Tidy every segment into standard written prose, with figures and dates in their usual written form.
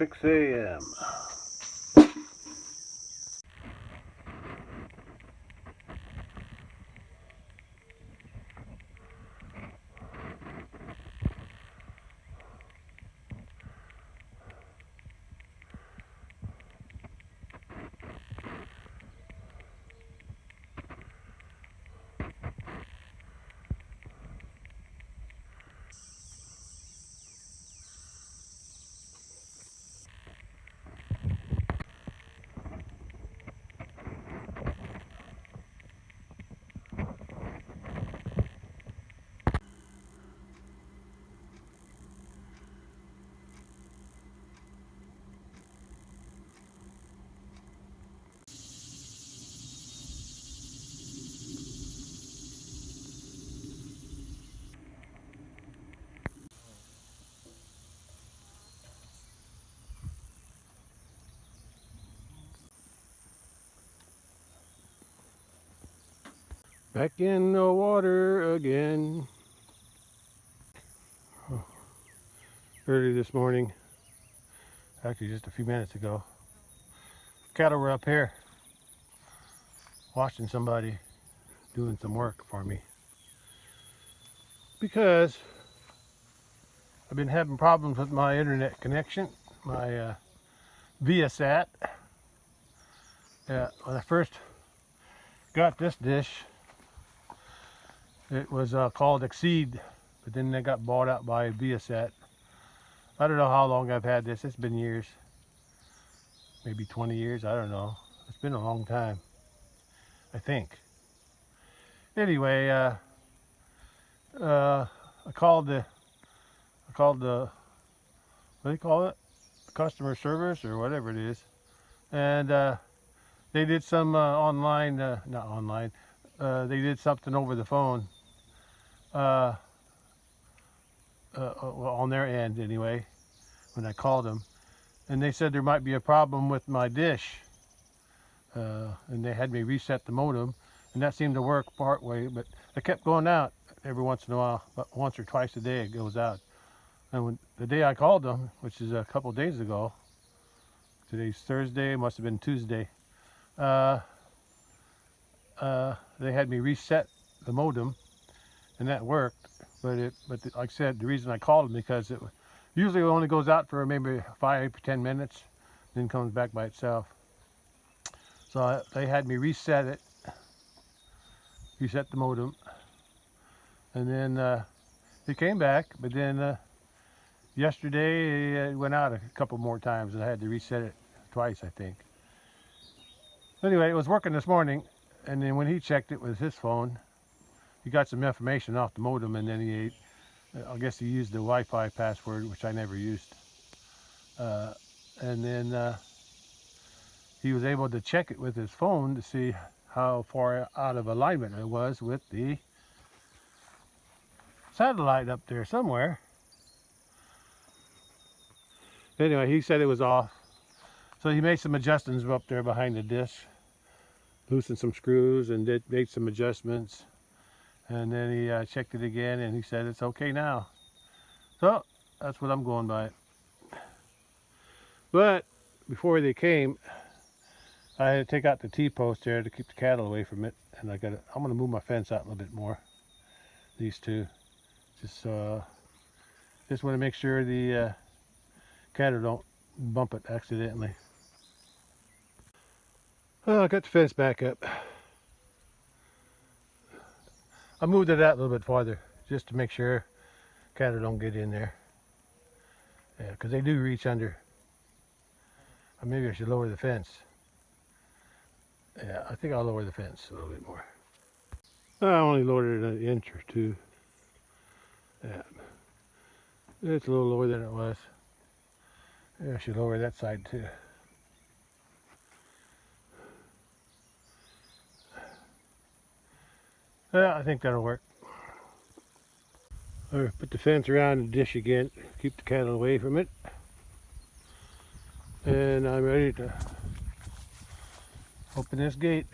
6 a.m. Back in the water again. Early this morning, actually just a few minutes ago, cattle were up here watching somebody doing some work for me because I've been having problems with my internet connection, my Viasat. When I first got this dish, it was called Exceed, but then they got bought out by Viasat. I don't know how long I've had this. It's been years, maybe 20 years. I don't know. It's been a long time, I think. Anyway, I called the what do you call it? Customer service or whatever it is, and they did some online, not online. They did something over the phone. Well, on their end anyway, when I called them, and they said there might be a problem with my dish, and they had me reset the modem, and that seemed to work part way, but it kept going out every once in a while, but once or twice a day it goes out. And when the day I called them, which is a couple days ago, today's Thursday, must have been Tuesday, they had me reset the modem, and that worked. But like I said, the reason I called them because it usually only goes out for maybe 5 or 10 minutes, then comes back by itself. So they had me reset the modem, and then it came back. But then yesterday it went out a couple more times, and I had to reset it twice, I think. Anyway, it was working this morning, and then when he checked it with his phone, he got some information off the modem, and then I guess he used the Wi-Fi password, which I never used. And then he was able to check it with his phone to see how far out of alignment it was with the satellite up there somewhere. Anyway, he said it was off. So he made some adjustments up there behind the dish, loosened some screws and made some adjustments. And then he checked it again, and he said it's okay now. So that's what I'm going by. But before they came, I had to take out the T-post there to keep the cattle away from it, and I'm going to move my fence out a little bit more. These two, just want to make sure the cattle don't bump it accidentally. Well, I got the fence back up. I moved it out a little bit farther just to make sure cattle don't get in there. Yeah, because they do reach under. Or maybe I should lower the fence. Yeah, I think I'll lower the fence a little bit more. I only lowered it an inch or two. Yeah, it's a little lower than it was. Yeah, I should lower that side too. Yeah, I think that'll work. All right, put the fence around the dish again, keep the cattle away from it. And I'm ready to open this gate.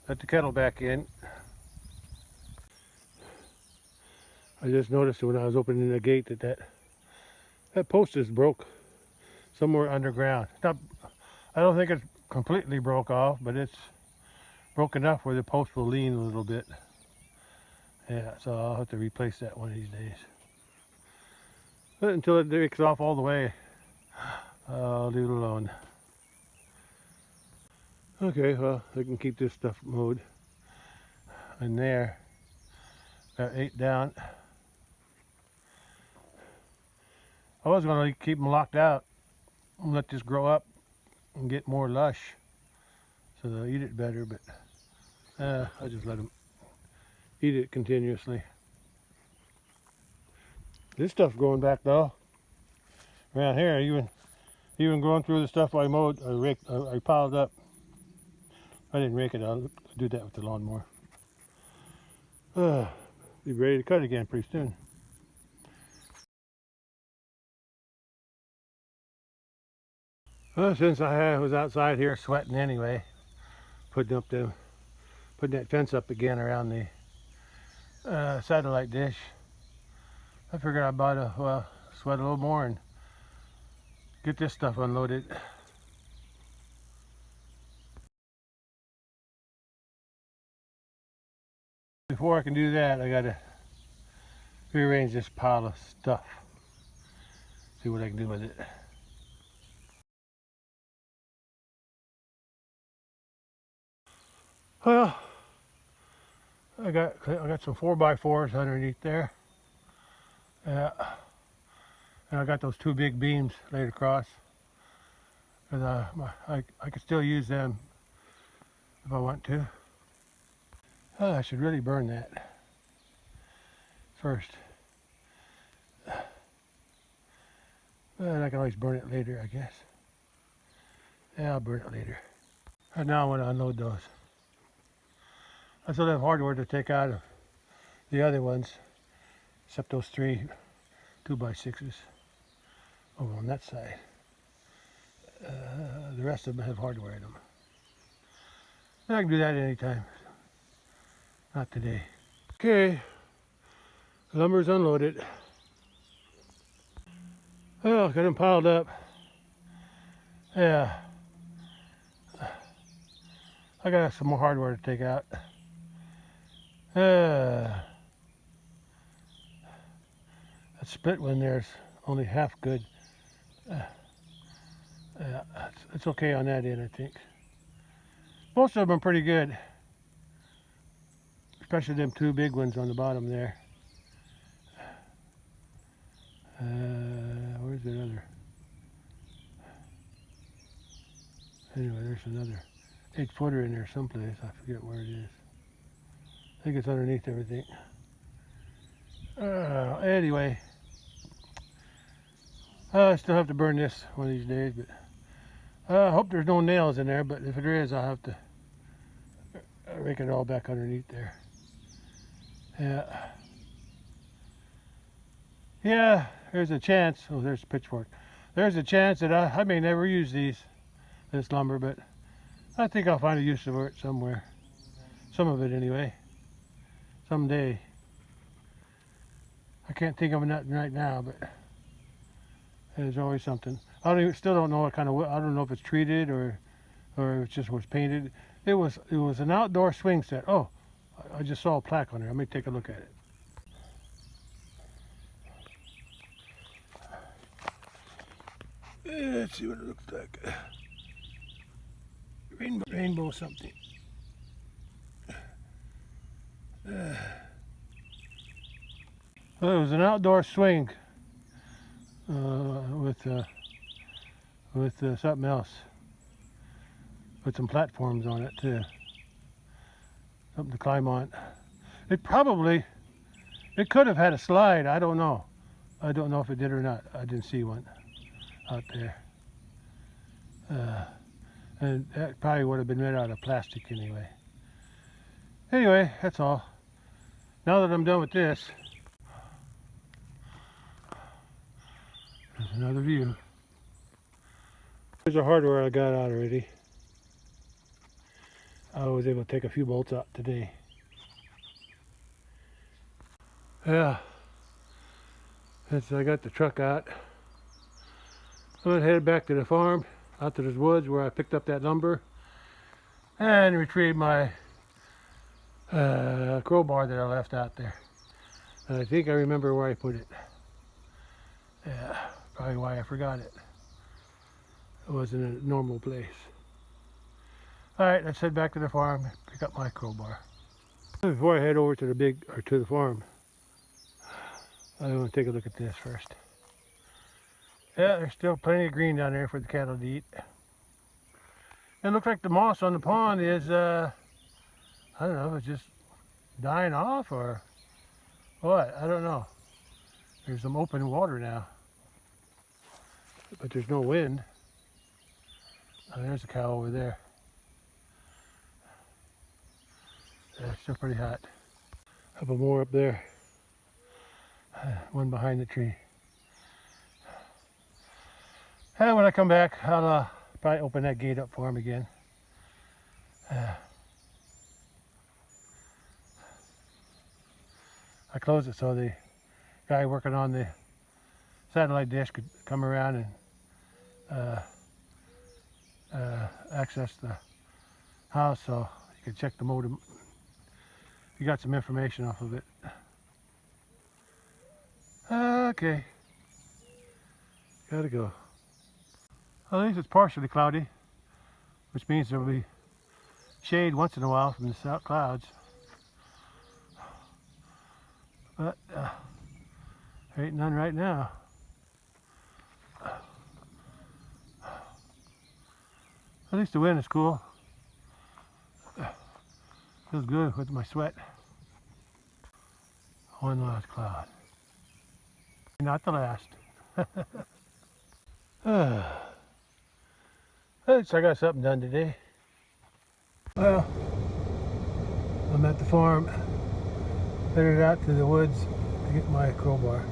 Let the cattle back in. I just noticed when I was opening the gate that That post is broke somewhere underground. Not, I don't think it's completely broke off, but it's broke enough where the post will lean a little bit. Yeah, so I'll have to replace that one of these days. But until it breaks off all the way, I'll leave it alone. Okay, well, I can keep this stuff mowed. And there, got 8 down. I was going to keep them locked out and let this grow up and get more lush so they'll eat it better, but I just let them eat it continuously. This stuff's growing back though. Around here, even growing through the stuff I mowed, I piled up. I didn't rake it, I'll do that with the lawnmower. Be ready to cut again pretty soon. Well, since I was outside here sweating anyway, putting that fence up again around the satellite dish, I figured I'd sweat a little more and get this stuff unloaded. Before I can do that, I gotta rearrange this pile of stuff. See what I can do with it. Well, I got some 4x4s underneath there. And I got those 2 big beams laid across. And I could still use them if I want to. Oh, I should really burn that first. And I can always burn it later, I guess. Yeah, I'll burn it later. And now I want to unload those. I still have hardware to take out of the other ones, except those 3 2x6s over on that side. The rest of them have hardware in them. And I can do that anytime. Not today. Okay, lumber's unloaded. Well, got them piled up. Yeah. I got some more hardware to take out. That split one there's only half good. It's okay on that end, I think. Most of them are pretty good, especially them 2 big ones on the bottom there. Where's the other? Anyway, there's another 8-footer in there someplace. I forget where it is. I think it's underneath everything. Anyway, I still have to burn this one of these days, but I hope there's no nails in there, but if there is, I'll have to rake it all back underneath there. Yeah, there's a chance. Oh, there's a pitchfork. There's a chance that I may never use this lumber, but I think I'll find a use for it somewhere. Some of it anyway. Someday. I can't think of nothing right now, but there's always something. Still don't know what kind of wood. I don't know if it's treated or it just was painted. It was an outdoor swing set. Oh, I just saw a plaque on there. Let me take a look at it. Let's see what it looks like. Rainbow something. Well, it was an outdoor swing with something else. With some platforms on it too. Something to climb on. It could have had a slide. I don't know. I don't know if it did or not. I didn't see one out there. And that probably would have been made out of plastic anyway. Anyway, that's all. Now that I'm done with this, there's another view. Here's the hardware I got out already. I was able to take a few bolts out today. Yeah, I got the truck out. I'm gonna head back to the farm, out to the woods where I picked up that lumber, and retrieve my crowbar that I left out there. And I think I remember where I put it. Yeah, probably why I forgot it. It wasn't in a normal place. Alright, let's head back to the farm, pick up my crowbar. Before I head over to the farm, I want to take a look at this first. Yeah, there's still plenty of green down there for the cattle to eat. It looks like the moss on the pond is, I don't know, it's just dying off or what, I don't know. There's some open water now, but there's no wind. Oh, there's a cow over there. Yeah, it's still pretty hot. A couple more up there. One behind the tree. And when I come back, I'll probably open that gate up for him again. I closed it so the guy working on the satellite dish could come around and access the house so you could check the modem. You got some information off of it. Okay. Gotta go. Well, at least it's partially cloudy, which means there'll be shade once in a while from the south clouds. But there ain't none right now. At least the wind is cool. Feels good with my sweat. One last cloud. Not the last. At least I got something done today. Well, I'm at the farm, headed out to the woods to get my crowbar.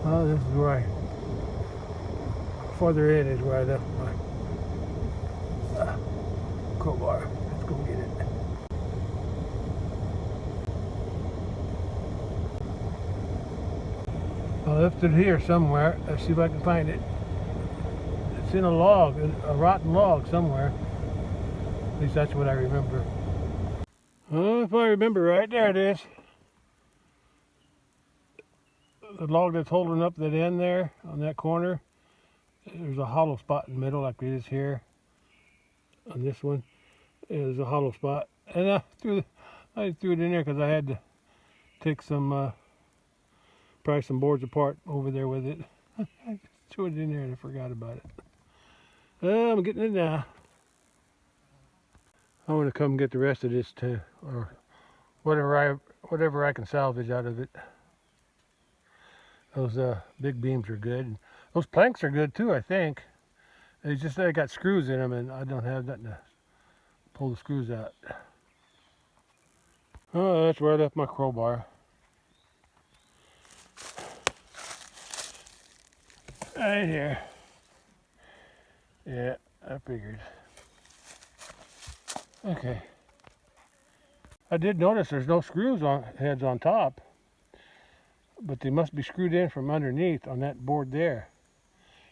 Well, this is where farther in is where I left my crowbar. Let's go get it. I left it here somewhere. Let's see if I can find it. It's in a log, a rotten log somewhere. At least that's what I remember. Oh, if I remember right, there it is. The log that's holding up that end there on that corner. There's a hollow spot in the middle like it is here. On this one, there's a hollow spot. And I threw it in there because I had to take some pry some boards apart over there with it. I threw it in there and I forgot about it. I'm getting it now. I want to come get the rest of this too, or whatever I can salvage out of it. Those big beams are good. Those planks are good too, I think. It's just that I got screws in them and I don't have nothing to pull the screws out. Oh, that's where I left my crowbar. Right here. Yeah, I figured. Okay. I did notice there's no heads on top, but they must be screwed in from underneath on that board there.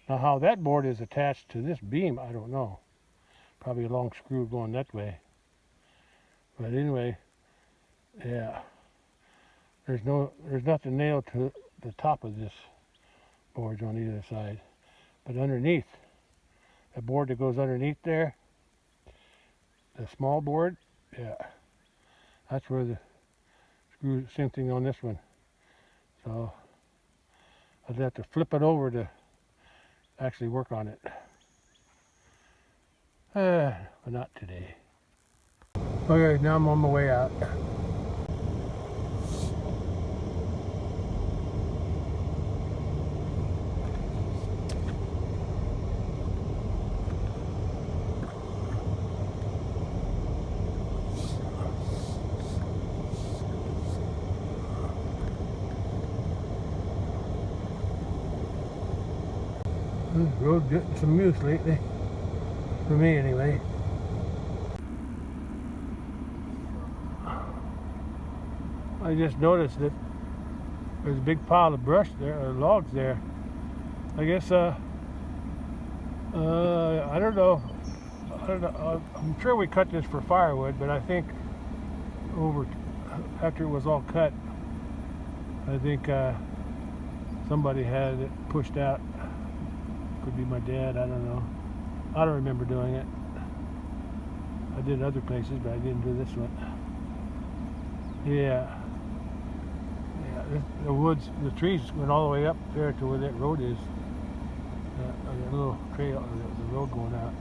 Now how that board is attached to this beam, I don't know. Probably a long screw going that way. But anyway, yeah. There's nothing nailed to the top of this board on either side. But underneath, the board that goes underneath there, the small board, yeah. That's where the screw, same thing on this one. So I'd have to flip it over to actually work on it. But not today. Okay, now I'm on my way out. This road's getting some use lately, for me anyway. I just noticed that there's a big pile of brush there, or logs there. I guess, I don't know. I'm sure we cut this for firewood, but I think after it was all cut, I think somebody had it pushed out. Could be my dad, I don't know. I don't remember doing it. I did other places, but I didn't do this one. Yeah. The woods, the trees went all the way up there to where that road is. The little trail, the road going out.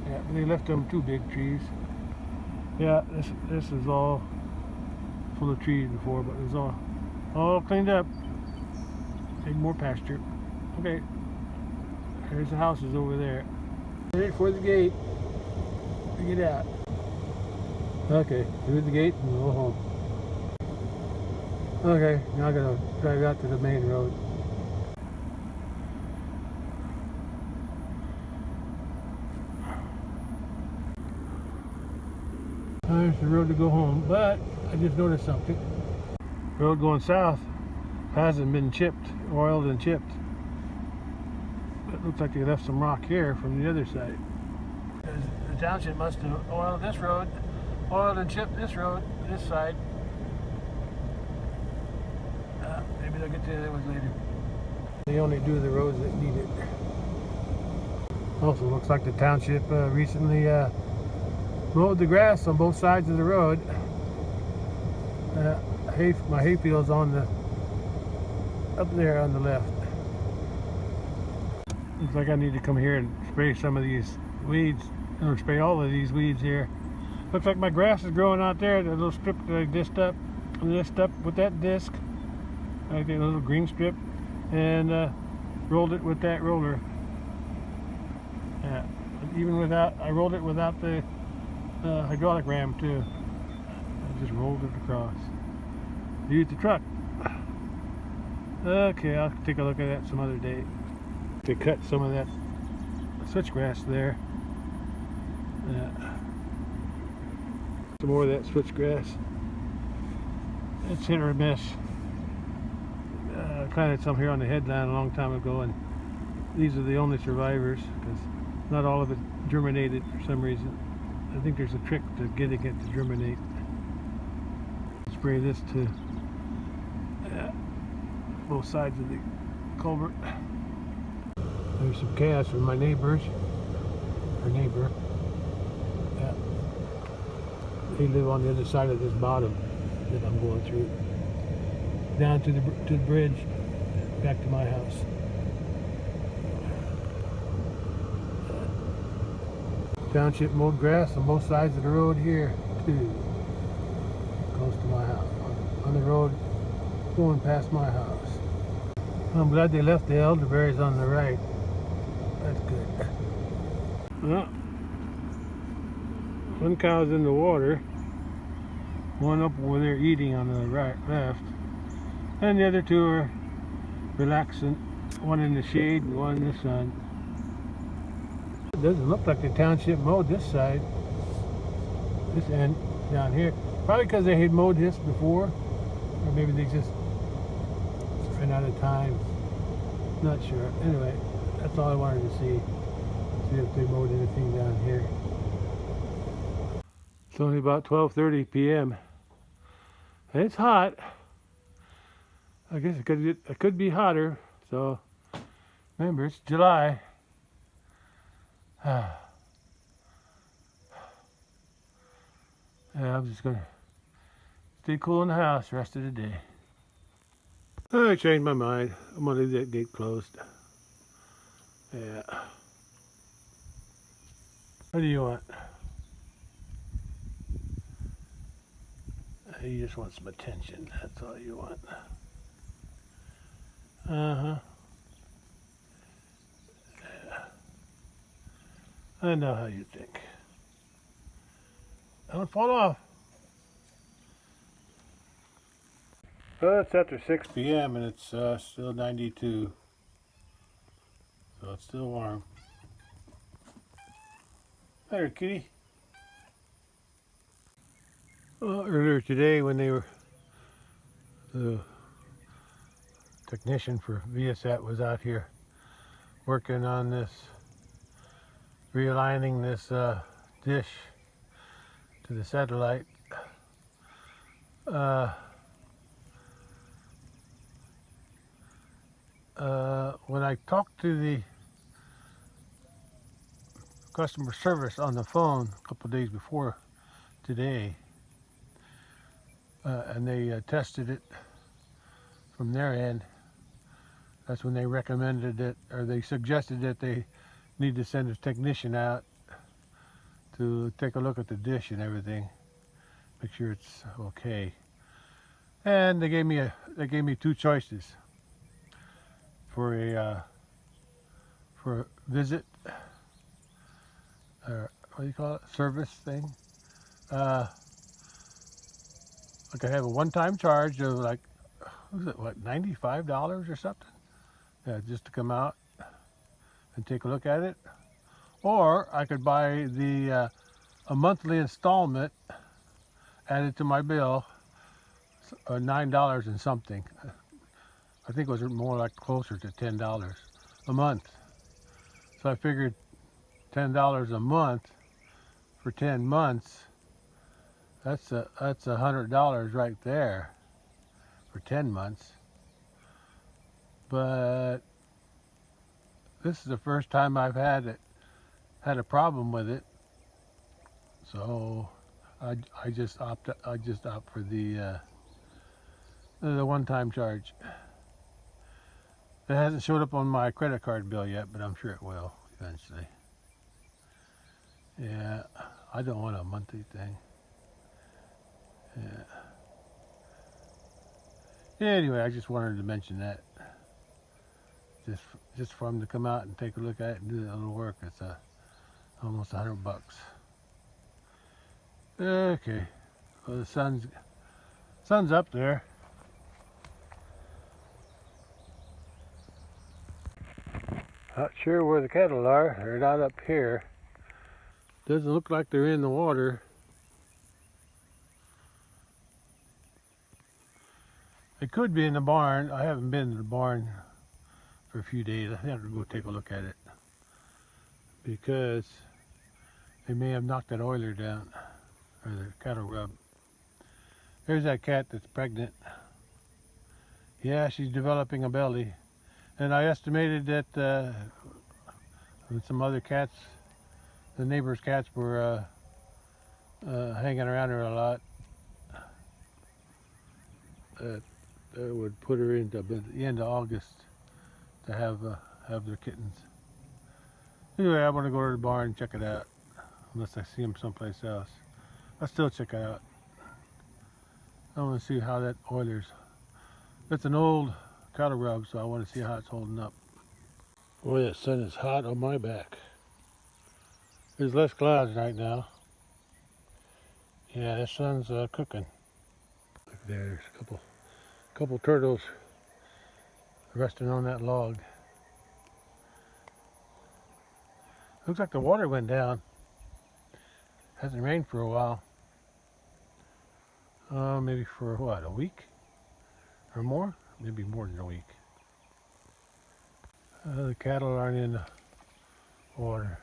Yeah, they left them 2 big trees. Yeah, this is all full of trees before, but it was all cleaned up. Need more pasture. Okay, there's the houses over there. Right for the gate. Get out. Okay, through the gate and go home. Okay, now I'm gonna drive out to the main road. There's the road to go home, but I just noticed something. The road going south hasn't been chipped, oiled and chipped. It looks like they left some rock here from the other side. The township must have oiled this road, oiled and chipped this road, this side. Maybe they'll get to the other ones later. They only do the roads that need it. Also looks like the township recently mowed the grass on both sides of the road. My hayfield's on up there on the left. Looks like I need to come here and spray some of these weeds, or spray all of these weeds here. Looks like my grass is growing out there. The little strip that I disced up with that disc. I did a little green strip and rolled it with that roller. Yeah, I rolled it without the hydraulic ram too. I just rolled it across. Used the truck. Okay, I'll take a look at that some other day. To cut some of that switchgrass there. Yeah. Some more of that switchgrass. It's hit or miss. I planted some here on the headland a long time ago, and these are the only survivors because not all of it germinated for some reason. I think there's a trick to getting it to germinate. Spray this to both sides of the culvert. There's some calves from my neighbor. Yeah. They live on the other side of this bottom that I'm going through. Down to the bridge, back to my house. Township mowed grass on both sides of the road here too. Close to my house. On the road going past my house. I'm glad they left the elderberries on the right. That's good. Well, one cow's in the water. One up over there eating on the left. And the other 2 are relaxing. One in the shade and one in the sun. It doesn't look like the township mowed this side. This end down here. Probably because they had mowed this before. Or maybe they just ran out of time. Not sure. Anyway, that's all I wanted to see. See if they mowed anything down here. It's only about 12:30 p.m. And it's hot. I guess it could be hotter. So remember, it's July. Yeah, I'm just gonna stay cool in the house the rest of the day. I changed my mind. I'm gonna leave that gate closed. Yeah. What do you want? You just want some attention. That's all you want. Uh-huh. Yeah. I know how you think. Don't fall off. Well, it's after 6 p.m. and it's still 92. So it's still warm. There, kitty. Earlier today when the technician for Viasat was out here working on this, realigning this dish to the satellite. When I talked to the customer service on the phone a couple of days before today, and they tested it from their end, that's when they recommended it, or they suggested that they need to send a technician out to take a look at the dish and everything, make sure it's okay. And they gave me two choices for a visit, or what do you call it, service thing. I could have a one-time charge of like, what was it, what, $95 or something? Yeah, just to come out and take a look at it. Or I could buy the a monthly installment added to my bill, $9 and something. I think it was more like closer to $10 a month. So I figured $10 a month for 10 months. That's $100 right there for 10 months. But this is the first time I've had a problem with it. So I just opt for the one-time charge. It hasn't showed up on my credit card bill yet, but I'm sure it will eventually. Yeah, I don't want a monthly thing. Yeah. Anyway, I just wanted to mention that. Just for them to come out and take a look at it and do that little work, it's almost $100. Okay, well the sun's up there. Not sure where the cattle are. They're not up here. Doesn't look like they're in the water. They could be in the barn. I haven't been to the barn for a few days. I have to go take a look at it because they may have knocked that oiler down, or the cattle rub. There's that cat that's pregnant. Yeah, she's developing a belly. And I estimated that some other cats, the neighbors' cats, were hanging around her a lot. That would put her into the end of August to have their kittens. Anyway, I want to go to the barn and check it out, unless I see them someplace else. I'll still check it out. I want to see how that oiler's. It's an old cattle rub, so I want to see how it's holding up. Boy, that sun is hot on my back. There's less clouds right now. Yeah, the sun's cooking. Look there, there's a couple turtles resting on that log. Looks like the water went down. Hasn't rained for a while. Maybe for what, a week or more? Maybe more than a week. The cattle aren't in the water.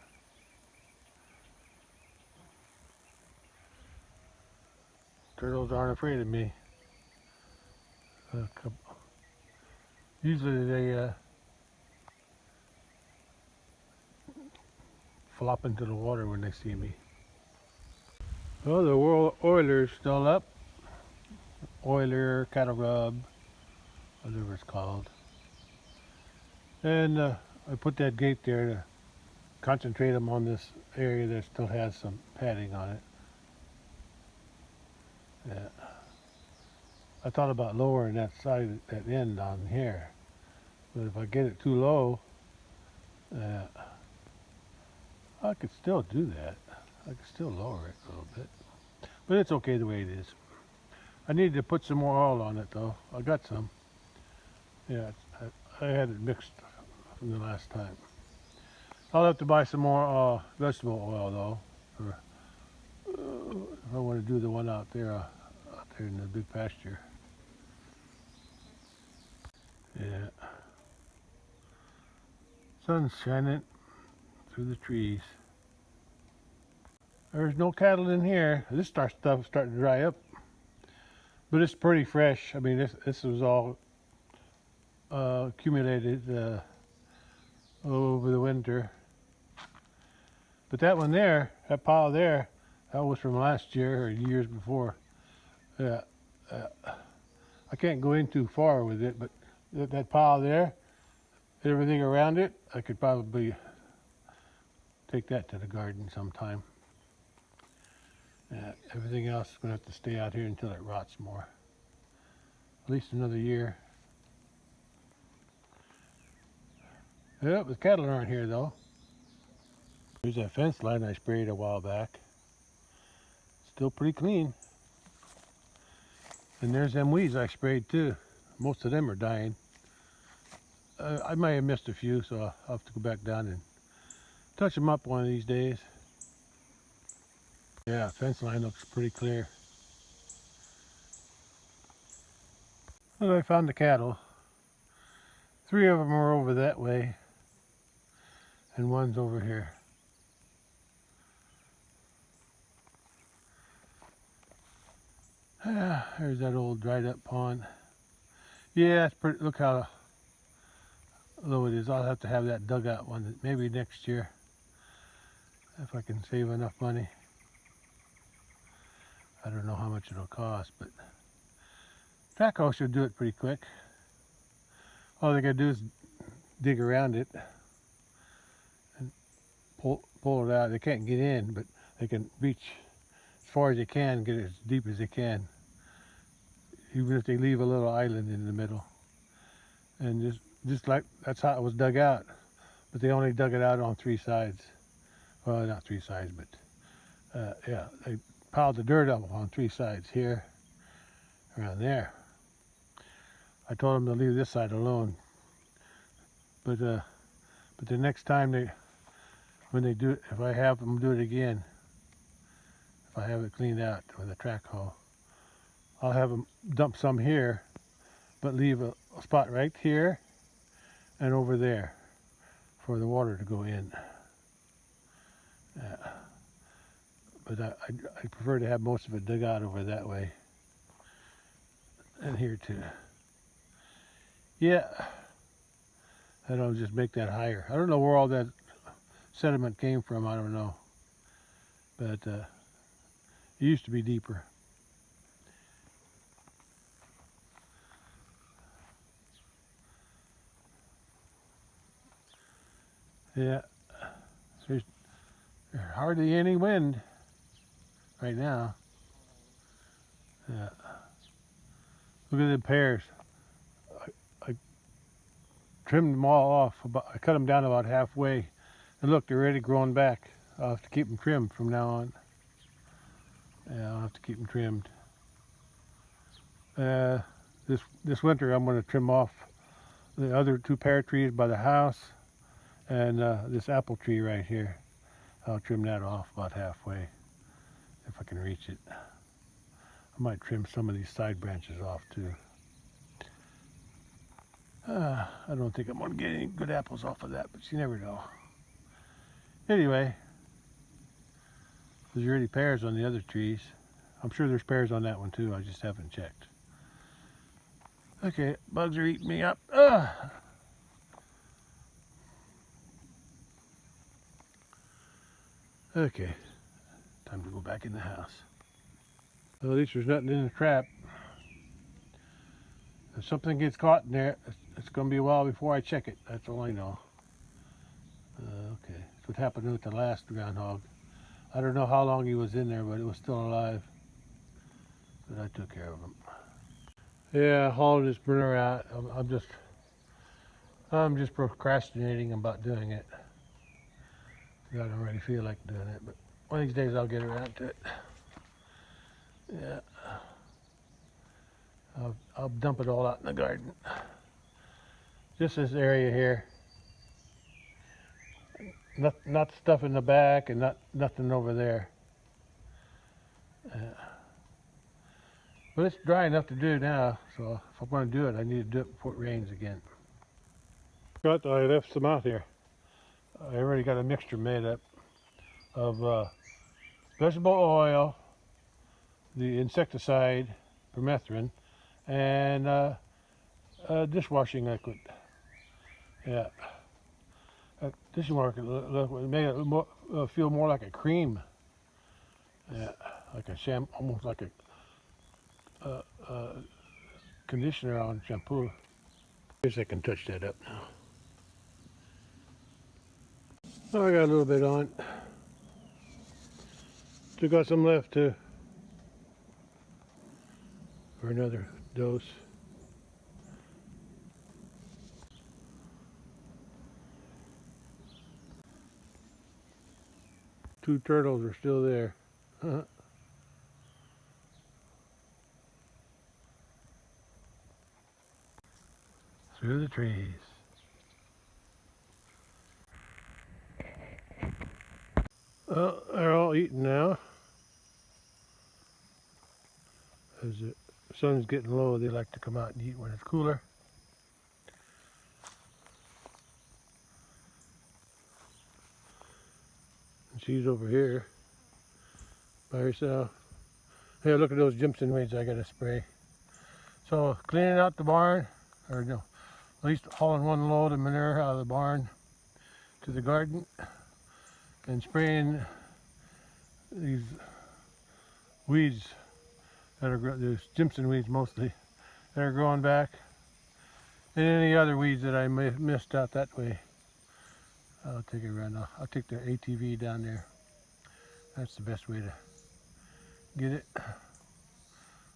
Turtles aren't afraid of me. Usually they flop into the water when they see me. Well, the oiler's still up. Oiler, cattle rub, whatever it's called. And I put that gate there to concentrate them on this area that still has some padding on it. Yeah. I thought about lowering that side, that end on here, but if I get it too low, I could still do that. I could still lower it a little bit, but it's okay the way it is. I need to put some more oil on it though. I got some. Yeah, I had it mixed from the last time. I'll have to buy some more vegetable oil though, if I want to do the one out there in the big pasture. Yeah. Sun's shining through the trees. There's no cattle in here. This stuff's starting to dry up, but it's pretty fresh. I mean, this was all accumulated over the winter. But that one there, that pile there, that was from last year or years before. Yeah, I can't go in too far with it, but that pile there, everything around it, I could probably take that to the garden sometime. Everything else is going to have to stay out here until it rots more. At least another year. Yeah, the cattle aren't here though. There's that fence line I sprayed a while back. Still pretty clean. And there's them weeds I sprayed too. Most of them are dying. I might have missed a few, so I'll have to go back down and touch them up one of these days. Yeah, fence line looks pretty clear. Well, I found the cattle. 3 of them are over that way, and one's over here. There's that old dried up pond. Yeah, it's pretty. Look how low it is. I'll have to have that dug out one maybe next year if I can save enough money. I don't know how much it'll cost, but track hoe should do it pretty quick. All they gotta do is dig around it and pull it out. They can't get in, but they can reach as far as they can, get it as deep as they can, even if they leave a little island in the middle. And just like that's how it was dug out, but they only dug it out on 3 sides. Well, not 3 sides, but yeah, they piled the dirt up on 3 sides here, around there. I told them to leave this side alone, but the next time when they do it, if I have them do it again, if I have it cleaned out with a track hoe, I'll have them dump some here, but leave a spot right here and over there for the water to go in. But I prefer to have most of it dug out over that way, and here too. Yeah, and I'll just make that higher. I don't know where all that sediment came from. I don't know, but it used to be deeper. Yeah, there's hardly any wind right now. Yeah. Look at the pears. I trimmed them all off. I cut them down about halfway, and look, they're already growing back. I'll have to keep them trimmed from now on. Yeah, I'll have to keep them trimmed. This winter, I'm going to trim off the other 2 pear trees by the house, and this apple tree right here. I'll trim that off about halfway if I can reach it. I might trim some of these side branches off too. I don't think I'm going to get any good apples off of that, but you never know. Anyway, there's already pears on the other trees. I'm sure there's pears on that one too. I just haven't checked. Okay, bugs are eating me up. Okay, time to go back in the house. Well, at least there's nothing in the trap. If something gets caught in there, it's going to be a while before I check it. That's all I know. Okay, that's what happened with the last groundhog. I don't know how long he was in there, but it was still alive. But I took care of him. Yeah, I hauled this burner out. I'm just procrastinating about doing it. I don't really feel like doing it, but one of these days I'll get around to it. Yeah. I'll dump it all out in the garden. Just this area here. Not stuff in the back and nothing over there. But it's dry enough to do now, so if I'm going to do it, I need to do it before it rains again. I left some out here. I already got a mixture made up of vegetable oil, the insecticide, permethrin, and dishwashing liquid. Yeah. Dishwashing liquid made it feel more like a cream. Yeah, like a shampoo, almost like a conditioner on shampoo. I guess I can touch that up now. Oh, I got a little bit on. Still got some left too for another dose. Two turtles are still there. Through the trees. Well, they're all eating now. As the sun's getting low, they like to come out and eat when it's cooler. And she's over here by herself. Hey, look at those Jimson weeds I gotta spray. So cleaning out the barn, or no, at least hauling one load of manure out of the barn to the garden and spraying these weeds that are, these Jimson weeds mostly, that are growing back, and any other weeds that I may have missed out that way. I'll take it around. I'll take the ATV down there. That's the best way to get it.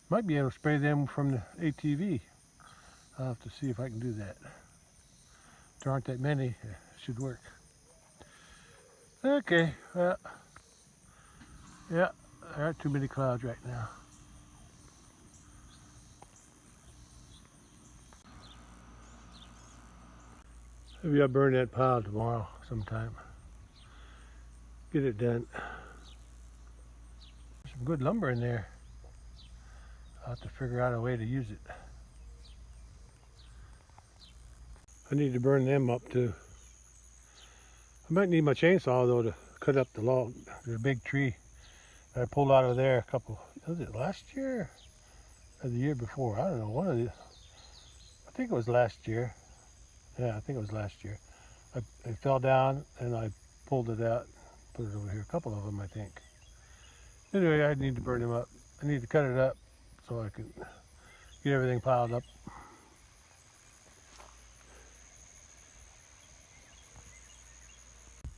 Might be able to spray them from the ATV. I'll have to see if I can do that. There aren't that many. It should work. Okay, well, yeah, there aren't too many clouds right now. Maybe I'll burn that pile tomorrow sometime. Get it done. There's some good lumber in there. I'll have to figure out a way to use it. I need to burn them up too. I might need my chainsaw though to cut up the log. There's a big tree that I pulled out of there a couple, was it last year or the year before? I don't know, one of these. I think it was last year. Yeah, I think it was last year. It fell down and I pulled it out, put it over here. A couple of them, I think. Anyway, I need to burn them up. I need to cut it up so I can get everything piled up.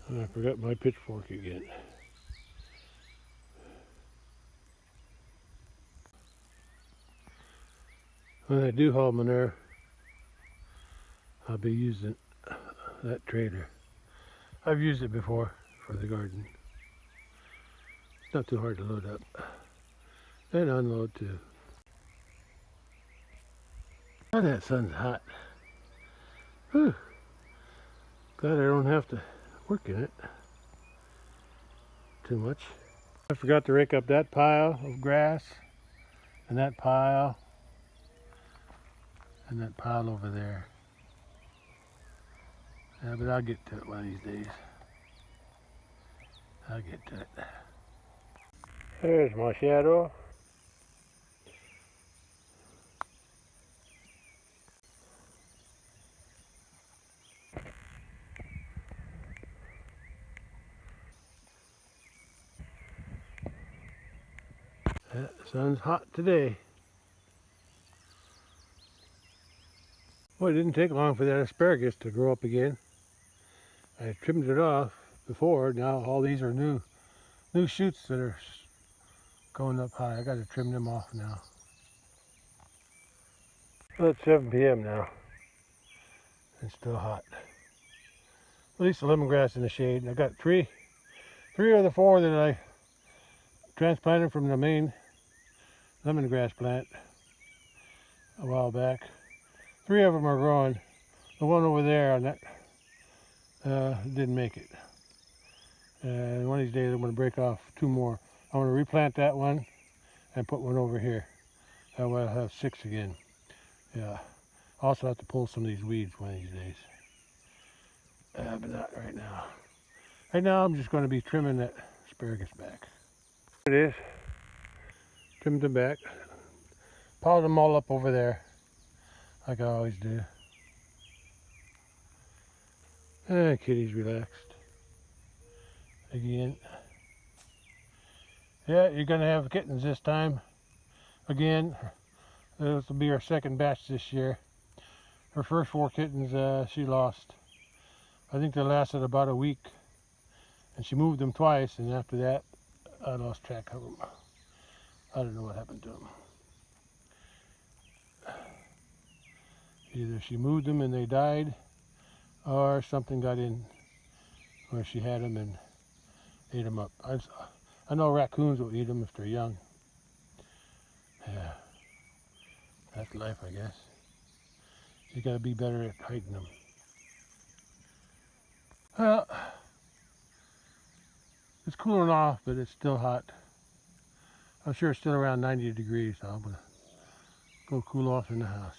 And I forgot my pitchfork again. When I do haul manure, I'll be using that trailer. I've used it before for the garden. It's not too hard to load up and unload too. Oh, that sun's hot. Whew. Glad I don't have to work in it too much. I forgot to rake up that pile of grass and that pile and that pile over there. Yeah, but I'll get to it one of these days. I'll get to it. There's my shadow. Yeah, the sun's hot today. Well, it didn't take long for that asparagus to grow up again. I trimmed it off before. Now all these are new shoots that are going up high. I got to trim them off now. Well, it's 7 p.m. now. It's still hot. At least the lemongrass in the shade. I got three of the 4 that I transplanted from the main lemongrass plant a while back. 3 of them are growing. The one over there on that didn't make it. And one of these days I'm going to break off 2 more. I'm going to replant that one and put one over here. I will have 6 again. Yeah. Also have to pull some of these weeds one of these days. But not right now. Right now I'm just going to be trimming that asparagus back. There it is. Trimmed them back. Piled them all up over there, like I always do. Kitty's relaxed. Again. Yeah, you're going to have kittens this time. Again, this will be our second batch this year. Her first 4 kittens she lost. I think they lasted about a week. And she moved them twice, and after that, I lost track of them. I don't know what happened to them. Either she moved them and they died, or something got in where she had them and ate them up. I know raccoons will eat them if they're young. Yeah, that's life, I guess. You gotta be better at hiding them. Well, it's cooling off, but it's still hot. I'm sure it's still around 90 degrees, so I'm gonna go cool off in the house.